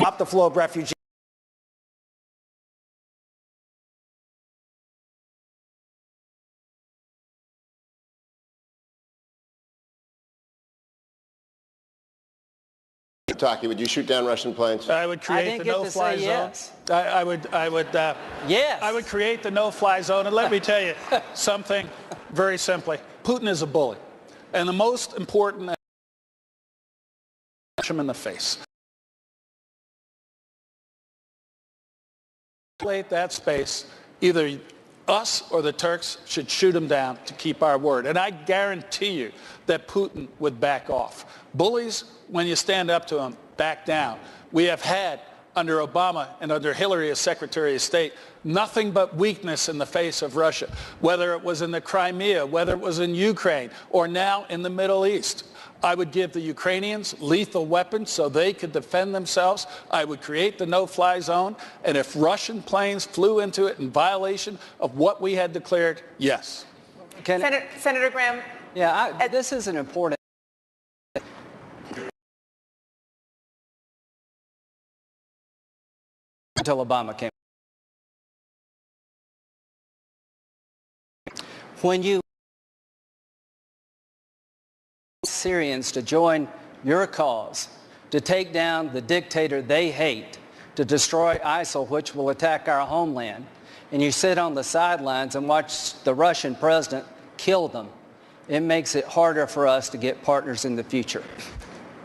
Stop the flow of refugees. Talking, would you shoot down Russian planes? I would create the no-fly zone. Yes. I would Yes. I would create the no-fly zone, and let me tell you something very simply. Putin is a bully, and the most important is to punch him in the face. That space, either us or the Turks should shoot him down to keep our word. And I guarantee you that Putin would back off. Bullies, when you stand up to them, back down. We have had, under Obama and under Hillary as Secretary of State, nothing but weakness in the face of Russia, whether it was in the Crimea, whether it was in Ukraine, or now in the Middle East. I would give the Ukrainians lethal weapons so they could defend themselves. I would create the no-fly zone. And if Russian planes flew into it in violation of what we had declared, yes. Senator Graham. Yeah, this is an important. Until Obama came. When you Syrians to join your cause, to take down the dictator they hate, to destroy ISIL, which will attack our homeland, and you sit on the sidelines and watch the Russian president kill them, it makes it harder for us to get partners in the future.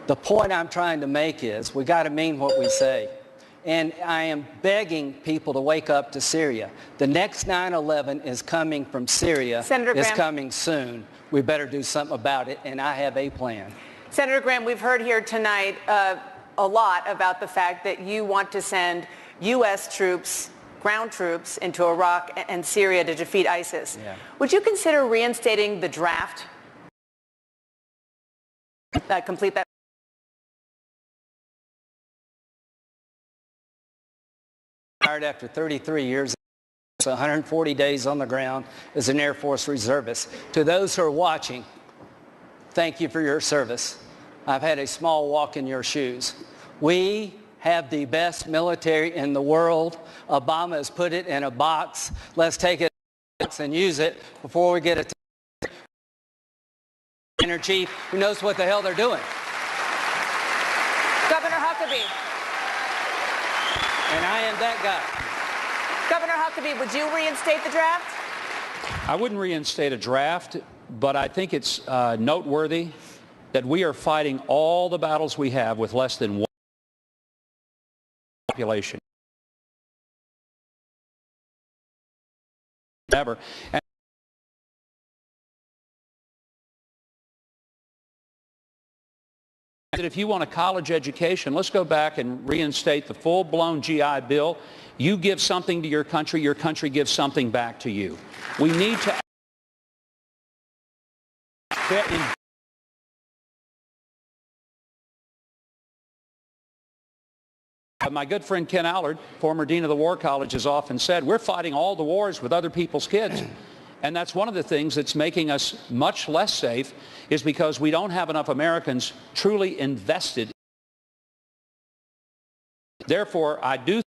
The point I'm trying to make is we got to mean what we say. And I am begging people to wake up to Syria. The next 9/11 is coming from Syria. Senator Graham. It's coming soon. We better do something about it, and I have a plan. Senator Graham, we've heard here tonight a lot about the fact that you want to send U.S. troops, ground troops, into Iraq and Syria to defeat ISIS. Yeah. Would you consider reinstating the draft? Complete that. After 33 years, 140 days on the ground as an Air Force reservist. To those who are watching, thank you for your service. I've had a small walk in your shoes. We have the best military in the world. Obama has put it in a box. Let's take it and use it before we get a chief who knows what the hell they're doing. Governor Huckabee. And I am that guy. Governor Huckabee, would you reinstate the draft? I wouldn't reinstate a draft, but I think it's noteworthy that we are fighting all the battles we have with less than one population. Ever. And if you want a college education, let's go back and reinstate the full-blown GI Bill. You give something to your country gives something back to you. We need to my good friend Ken Allard, former dean of the War College, has often said, we're fighting all the wars with other people's kids. And that's one of the things that's making us much less safe, is because we don't have enough Americans truly invested. Therefore, I do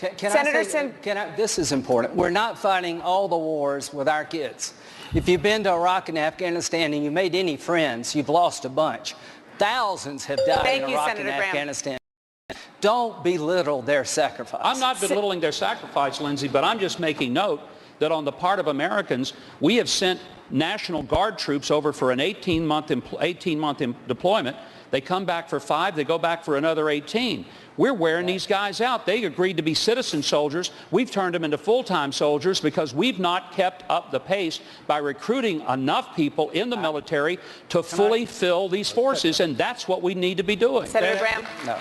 This is important. We're not fighting all the wars with our kids. If you've been to Iraq and Afghanistan and you made any friends, you've lost a bunch. Thousands have died in Iraq and Afghanistan. Don't belittle their sacrifice. I'm not belittling their sacrifice, Lindsay, but I'm just making note that on the part of Americans, we have sent National Guard troops over for an 18-month deployment. They come back for 5, they go back for another 18. We're wearing these guys out. They agreed to be citizen soldiers. We've turned them into full-time soldiers because we've not kept up the pace by recruiting enough people in the military to fully fill these forces, and that's what we need to be doing. Senator Graham? No.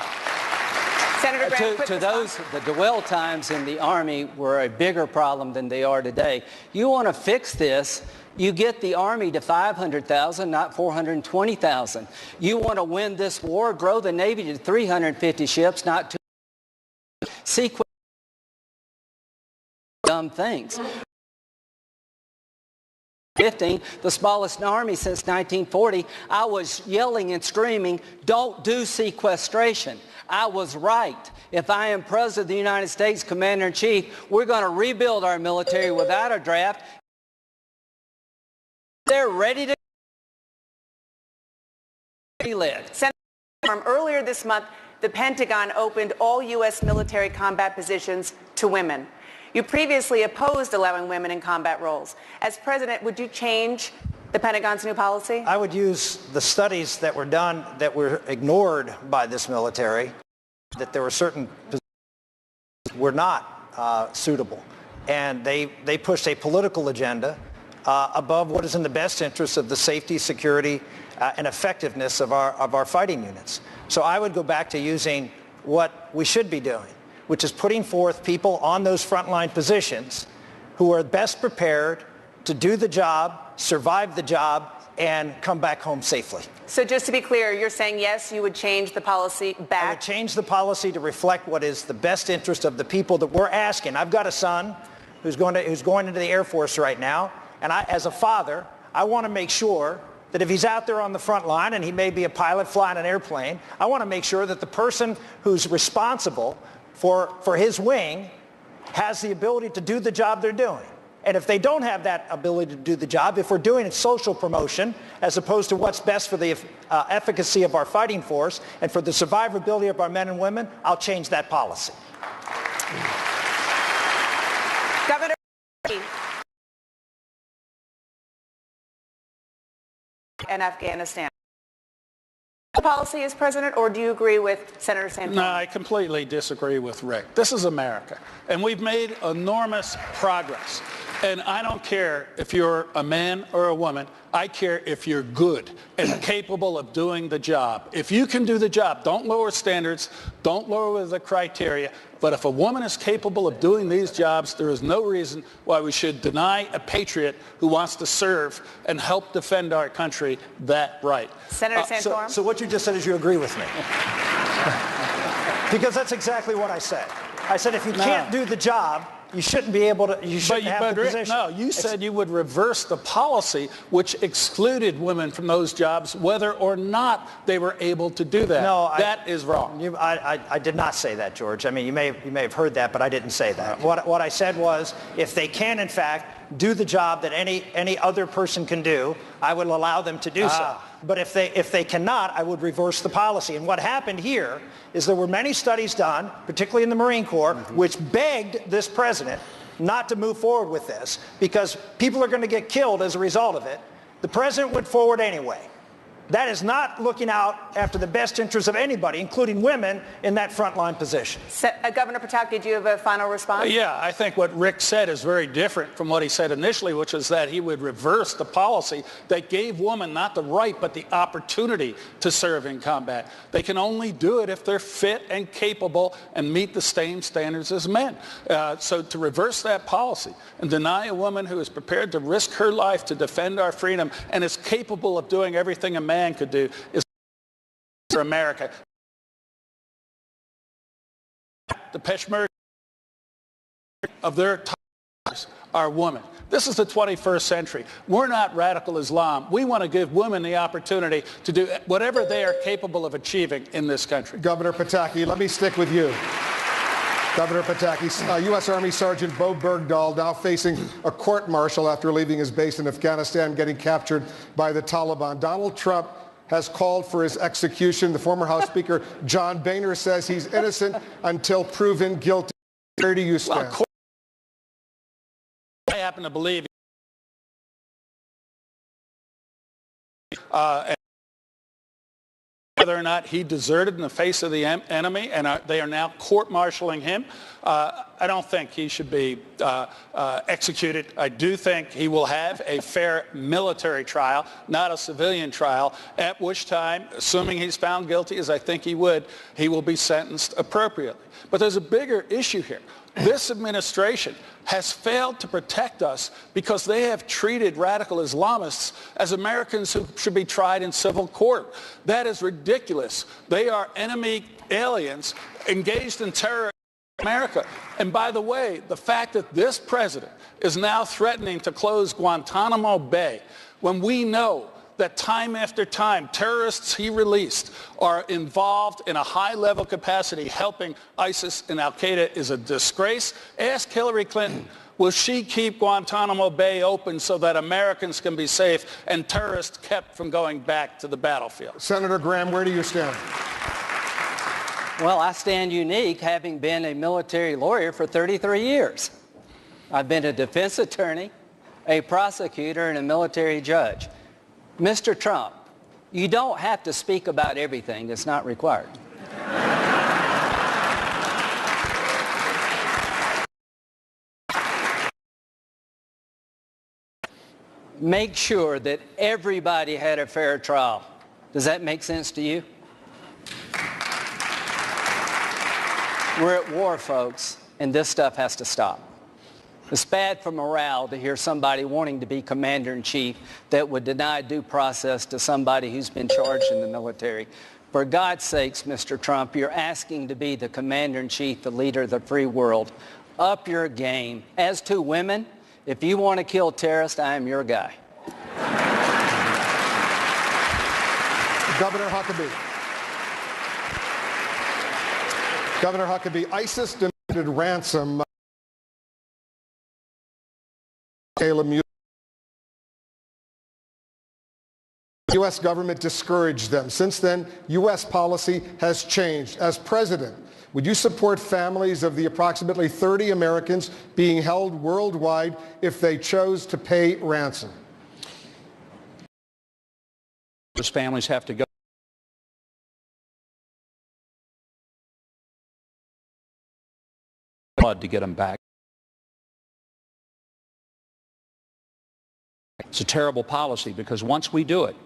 Senator Graham, to those, the dwell times in the Army were a bigger problem than they are today. You want to fix this, you get the Army to 500,000, not 420,000. You want to win this war, grow the Navy to 350 ships, not 2. Sequence dumb things. 15, the smallest army since 1940, I was yelling and screaming, don't do sequestration. I was right. If I am President of the United States, Commander-in-Chief, we're going to rebuild our military without a draft. They're ready to be led. Senator, earlier this month, the Pentagon opened all U.S. military combat positions to women. You previously opposed allowing women in combat roles. As president, would you change the Pentagon's new policy? I would use the studies that were done that were ignored by this military, that there were certain positions that were not suitable. And they pushed a political agenda above what is in the best interest of the safety, security, and effectiveness of our fighting units. So I would go back to using what we should be doing, which is putting forth people on those frontline positions who are best prepared to do the job, survive the job, and come back home safely. So just to be clear, you're saying yes, you would change the policy back? I would change the policy to reflect what is the best interest of the people that we're asking. I've got a son who's going into the Air Force right now, and as a father, I want to make sure that if he's out there on the front line, and he may be a pilot flying an airplane, I want to make sure that the person who's responsible for his wing has the ability to do the job they're doing. And if they don't have that ability to do the job, if we're doing it social promotion as opposed to what's best for the efficacy of our fighting force and for the survivability of our men and women, I'll change that policy. Governor and Afghanistan. The policy as president, or do you agree with Senator Santana? No, I completely disagree with Rick. This is America, and we've made enormous progress. And I don't care if you're a man or a woman. I care if you're good and capable of doing the job. If you can do the job, don't lower standards, don't lower the criteria. But if a woman is capable of doing these jobs, there is no reason why we should deny a patriot who wants to serve and help defend our country that right. Senator Santorum? So what you just said is you agree with me. Because that's exactly what I said. I said if you can't do the job, you shouldn't be able to, you shouldn't have the position. No, you said you would reverse the policy which excluded women from those jobs whether or not they were able to do that. No, that is wrong. I did not say that, George. I mean, you may have heard that, but I didn't say that. What I said was if they can, in fact, do the job that any other person can do, I would allow them to do so. But if they cannot, I would reverse the policy. And what happened here is there were many studies done, particularly in the Marine Corps, which begged this president not to move forward with this because people are going to get killed as a result of it. The president went forward anyway. That is not looking out after the best interests of anybody, including women, in that frontline position. Governor Pataki, do you have a final response? Yeah, I think what Rick said is very different from what he said initially, which is that he would reverse the policy that gave women not the right but the opportunity to serve in combat. They can only do it if they're fit and capable and meet the same standards as men. So to reverse that policy and deny a woman who is prepared to risk her life to defend our freedom and is capable of doing everything a man could do is for America. The Peshmerga of their tigers are women. This is the 21st century. We're not radical Islam. We want to give women the opportunity to do whatever they are capable of achieving in this country. Governor Pataki, let me stick with you. Governor Pataki, U.S. Army Sergeant Bo Bergdahl now facing a court-martial after leaving his base in Afghanistan, getting captured by the Taliban. Donald Trump has called for his execution. The former House Speaker John Boehner says he's innocent until proven guilty. Where do you stand? Well, I happen to believe whether or not he deserted in the face of the enemy, and they are now court-martialing him. I don't think he should be executed. I do think he will have a fair military trial, not a civilian trial, at which time, assuming he's found guilty, as I think he would, he will be sentenced appropriately. But there's a bigger issue here. This administration has failed to protect us because they have treated radical Islamists as Americans who should be tried in civil court. That is ridiculous. They are enemy aliens engaged in terror America. And by the way, the fact that this president is now threatening to close Guantanamo Bay when we know that time after time terrorists he released are involved in a high-level capacity helping ISIS and al-Qaeda is a disgrace. Ask Hillary Clinton, will she keep Guantanamo Bay open so that Americans can be safe and terrorists kept from going back to the battlefield? Senator Graham, where do you stand? Well, I stand unique, having been a military lawyer for 33 years. I've been a defense attorney, a prosecutor, and a military judge. Mr. Trump, you don't have to speak about everything that's not required. Make sure that everybody had a fair trial. Does that make sense to you? We're at war, folks, and this stuff has to stop. It's bad for morale to hear somebody wanting to be commander-in-chief that would deny due process to somebody who's been charged in the military. For God's sakes, Mr. Trump, you're asking to be the commander-in-chief, the leader of the free world. Up your game. As to women, if you want to kill terrorists, I am your guy. Governor Huckabee. Governor Huckabee, ISIS demanded ransom. The U.S. government discouraged them. Since then, U.S. policy has changed. As president, would you support families of the approximately 30 Americans being held worldwide if they chose to pay ransom? Those families have to go blood to get them back. It's a terrible policy because once we do it,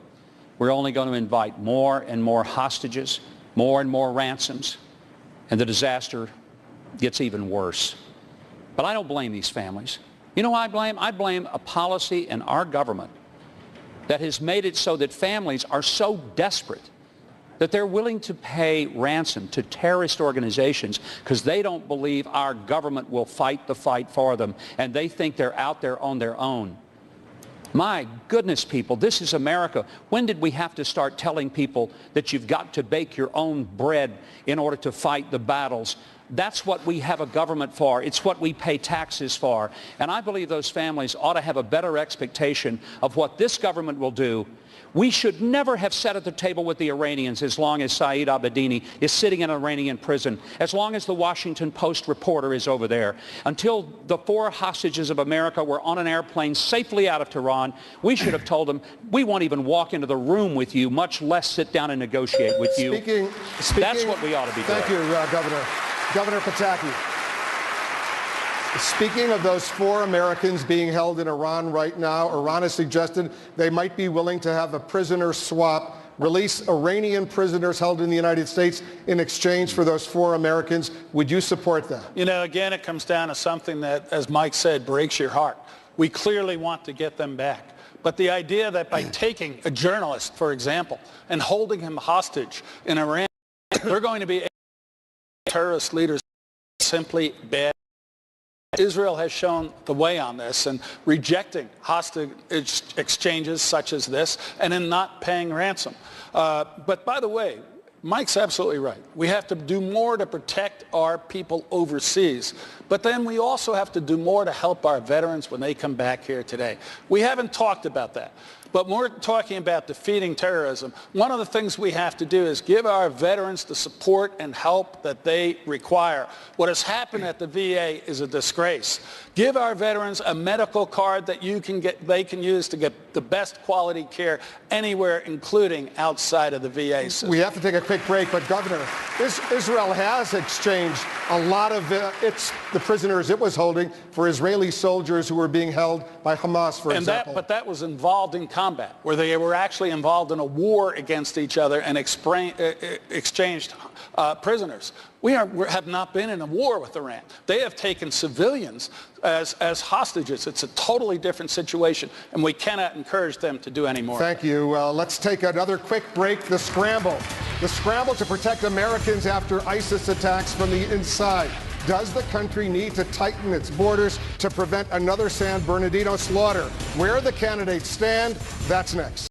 we're only going to invite more and more hostages, more and more ransoms, and the disaster gets even worse. But I don't blame these families. You know who I blame? I blame a policy in our government that has made it so that families are so desperate that they're willing to pay ransom to terrorist organizations because they don't believe our government will fight the fight for them, and they think they're out there on their own. My goodness, people, this is America. When did we have to start telling people that you've got to bake your own bread in order to fight the battles? That's what we have a government for. It's what we pay taxes for. And I believe those families ought to have a better expectation of what this government will do. We should never have sat at the table with the Iranians as long as Saeed Abedini is sitting in an Iranian prison, as long as the Washington Post reporter is over there. Until the 4 hostages of America were on an airplane safely out of Tehran, we should have told them, we won't even walk into the room with you, much less sit down and negotiate with you. That's what we ought to be doing. Thank you, Governor. Governor Pataki. Speaking of those 4 Americans being held in Iran right now, Iran has suggested they might be willing to have a prisoner swap, release Iranian prisoners held in the United States in exchange for those 4 Americans. Would you support that? You know, again, it comes down to something that, as Mike said, breaks your heart. We clearly want to get them back. But the idea that by taking a journalist, for example, and holding him hostage in Iran, they're going to be terrorist leaders simply bad. Israel has shown the way on this and rejecting hostage exchanges such as this and in not paying ransom. But by the way, Mike's absolutely right. We have to do more to protect our people overseas. But then we also have to do more to help our veterans when they come back here today. We haven't talked about that. But when we're talking about defeating terrorism, one of the things we have to do is give our veterans the support and help that they require. What has happened at the VA is a disgrace. Give our veterans a medical card that they can use to get the best quality care anywhere, including outside of the VA system. We have to take a quick break, but Governor, Israel has exchanged a lot of the prisoners it was holding for Israeli soldiers who were being held by Hamas, for example. But that was involved in combat, where they were actually involved in a war against each other and exchanged prisoners. We have not been in a war with Iran. They have taken civilians as hostages. It's a totally different situation, and we cannot encourage them to do any more. Thank you. Let's take another quick break. The scramble to protect Americans after ISIS attacks from the inside. Does the country need to tighten its borders to prevent another San Bernardino slaughter? Where the candidates stand, that's next.